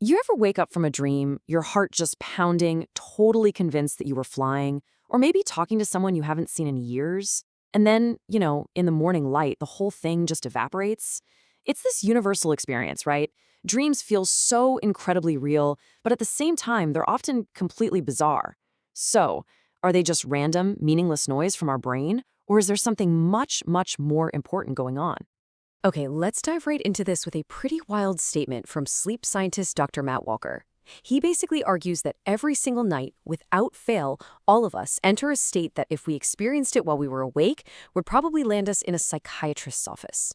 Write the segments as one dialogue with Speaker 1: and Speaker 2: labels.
Speaker 1: You ever wake up from a dream, your heart just pounding, totally convinced that you were flying, or maybe talking to someone you haven't seen in years? And then, in the morning light, the whole thing just evaporates? It's this universal experience, right? Dreams feel so incredibly real, but at the same time, they're often completely bizarre. So, are they just random, meaningless noise from our brain? Or is there something much, much more important going on?
Speaker 2: Okay, let's dive right into this with a pretty wild statement from sleep scientist Dr. Matt Walker. He basically argues that every single night, without fail, all of us enter a state that if we experienced it while we were awake, would probably land us in a psychiatrist's office.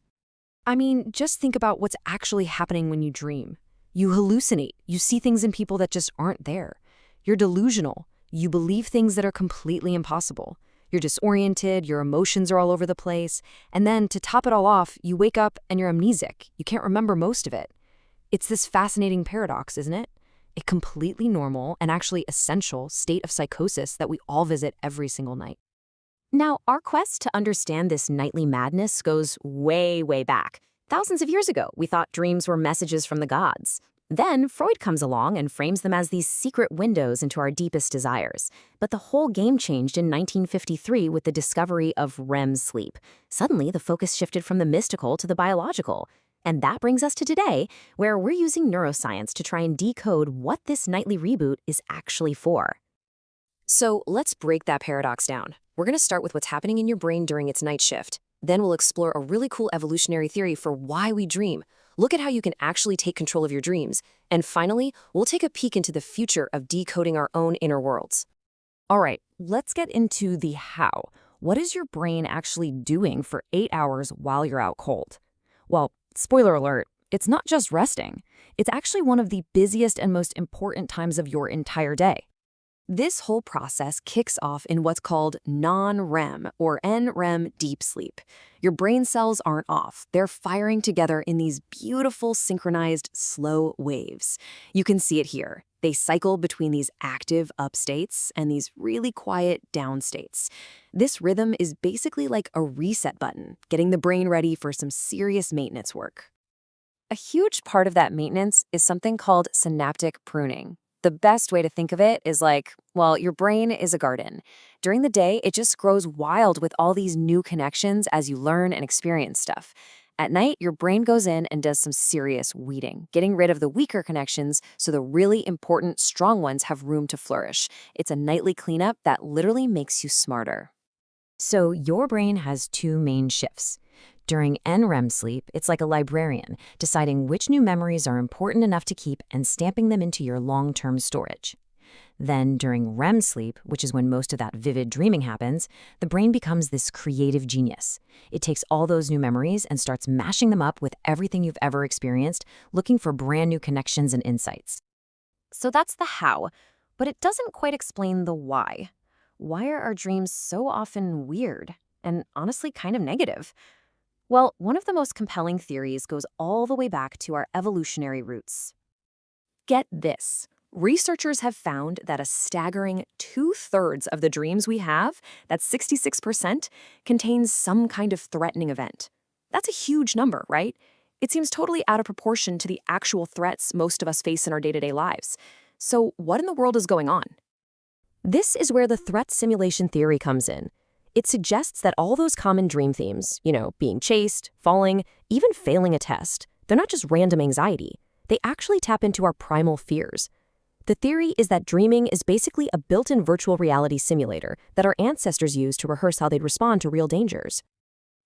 Speaker 2: I mean, just think about what's actually happening when you dream. You hallucinate, you see things in people that just aren't there. You're delusional, you believe things that are completely impossible. You're disoriented, your emotions are all over the place, and then to top it all off, you wake up and you're amnesic. You can't remember most of it. It's this fascinating paradox, isn't it? A completely normal and actually essential state of psychosis that we all visit every single night.
Speaker 1: Now, our quest to understand this nightly madness goes way, way back. Thousands of years ago, we thought dreams were messages from the gods. Then Freud comes along and frames them as these secret windows into our deepest desires. But the whole game changed in 1953 with the discovery of REM sleep. Suddenly, the focus shifted from the mystical to the biological. And that brings us to today, where we're using neuroscience to try and decode what this nightly reboot is actually for.
Speaker 2: So let's break that paradox down. We're going to start with what's happening in your brain during its night shift. Then we'll explore a really cool evolutionary theory for why we dream. Look at how you can actually take control of your dreams. And finally, we'll take a peek into the future of decoding our own inner worlds.
Speaker 1: All right, let's get into the how. What is your brain actually doing for 8 hours while you're out cold? Well, spoiler alert, it's not just resting. It's actually one of the busiest and most important times of your entire day. This whole process kicks off in what's called non-REM or NREM deep sleep. Your brain cells aren't off. They're firing together in these beautiful synchronized slow waves. You can see it here. They cycle between these active up states and these really quiet down states. This rhythm is basically like a reset button, getting the brain ready for some serious maintenance work. A huge part of that maintenance is something called synaptic pruning. The best way to think of it is your brain is a garden. During the day, it just grows wild with all these new connections as you learn and experience stuff. At night, your brain goes in and does some serious weeding, getting rid of the weaker connections so the really important, strong ones have room to flourish. It's a nightly cleanup that literally makes you smarter. So your brain has two main shifts. During NREM sleep, it's like a librarian, deciding which new memories are important enough to keep and stamping them into your long-term storage. Then, during REM sleep, which is when most of that vivid dreaming happens, the brain becomes this creative genius. It takes all those new memories and starts mashing them up with everything you've ever experienced, looking for brand new connections and insights. So that's the how, but it doesn't quite explain the why. Why are our dreams so often weird and honestly kind of negative? Well, one of the most compelling theories goes all the way back to our evolutionary roots. Get this. Researchers have found that a staggering 2/3 of the dreams we have, that's 66%, contains some kind of threatening event. That's a huge number, right? It seems totally out of proportion to the actual threats most of us face in our day-to-day lives. So what in the world is going on? This is where the threat simulation theory comes in. It suggests that all those common dream themes, being chased, falling, even failing a test, they're not just random anxiety. They actually tap into our primal fears. The theory is that dreaming is basically a built-in virtual reality simulator that our ancestors used to rehearse how they'd respond to real dangers.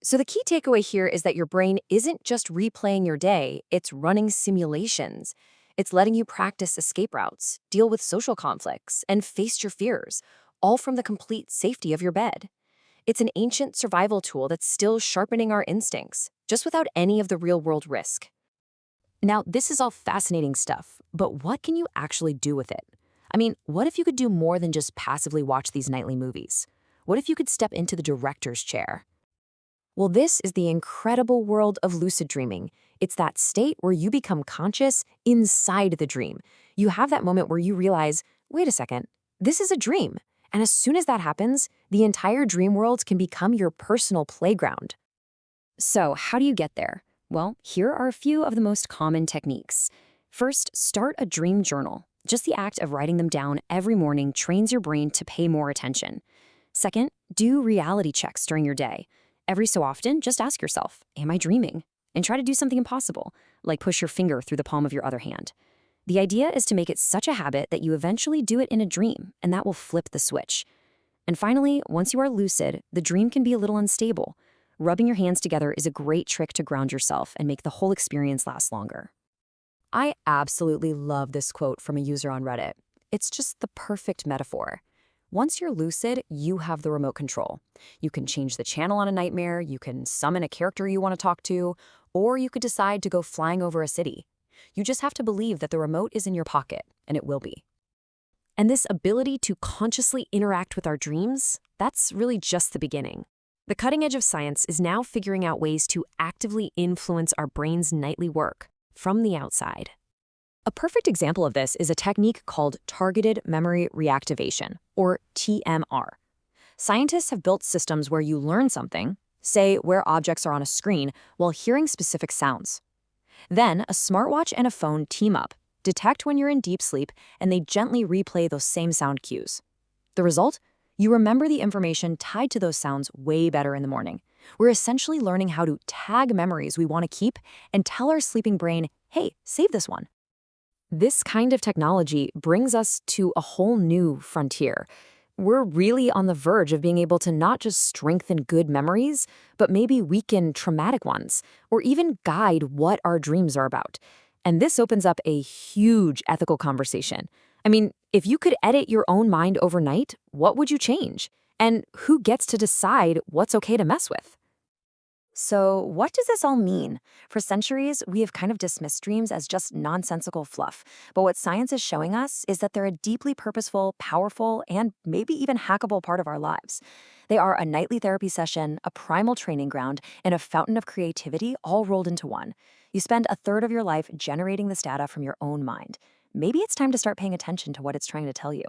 Speaker 1: So the key takeaway here is that your brain isn't just replaying your day, it's running simulations. It's letting you practice escape routes, deal with social conflicts, and face your fears, all from the complete safety of your bed. It's an ancient survival tool that's still sharpening our instincts, just without any of the real-world risk. Now, this is all fascinating stuff, but what can you actually do with it? I mean, what if you could do more than just passively watch these nightly movies? What if you could step into the director's chair? Well, this is the incredible world of lucid dreaming. It's that state where you become conscious inside the dream. You have that moment where you realize, wait a second, this is a dream. And as soon as that happens, the entire dream world can become your personal playground. So how do you get there? Well, here are a few of the most common techniques. First, start a dream journal. Just the act of writing them down every morning trains your brain to pay more attention. Second, do reality checks during your day. Every so often, just ask yourself, am I dreaming? And try to do something impossible, like push your finger through the palm of your other hand. The idea is to make it such a habit that you eventually do it in a dream, and that will flip the switch. And finally, once you are lucid, the dream can be a little unstable. Rubbing your hands together is a great trick to ground yourself and make the whole experience last longer.
Speaker 2: I absolutely love this quote from a user on Reddit. It's just the perfect metaphor. Once you're lucid, you have the remote control. You can change the channel on a nightmare, you can summon a character you want to talk to, or you could decide to go flying over a city. You just have to believe that the remote is in your pocket, and it will be. And this ability to consciously interact with our dreams, that's really just the beginning. The cutting edge of science is now figuring out ways to actively influence our brain's nightly work from the outside. A perfect example of this is a technique called targeted memory reactivation, or TMR. Scientists have built systems where you learn something, say where objects are on a screen, while hearing specific sounds. Then, a smartwatch and a phone team up, detect when you're in deep sleep, and they gently replay those same sound cues. The result? You remember the information tied to those sounds way better in the morning. We're essentially learning how to tag memories we want to keep and tell our sleeping brain, hey, save this one. This kind of technology brings us to a whole new frontier. We're really on the verge of being able to not just strengthen good memories, but maybe weaken traumatic ones, or even guide what our dreams are about. And this opens up a huge ethical conversation. I mean, if you could edit your own mind overnight, what would you change? And who gets to decide what's okay to mess with? So, what does this all mean? For centuries, we have kind of dismissed dreams as just nonsensical fluff. But what science is showing us is that they're a deeply purposeful, powerful, and maybe even hackable part of our lives. They are a nightly therapy session, a primal training ground, and a fountain of creativity all rolled into one. You spend a third of your life generating this data from your own mind. Maybe it's time to start paying attention to what it's trying to tell you.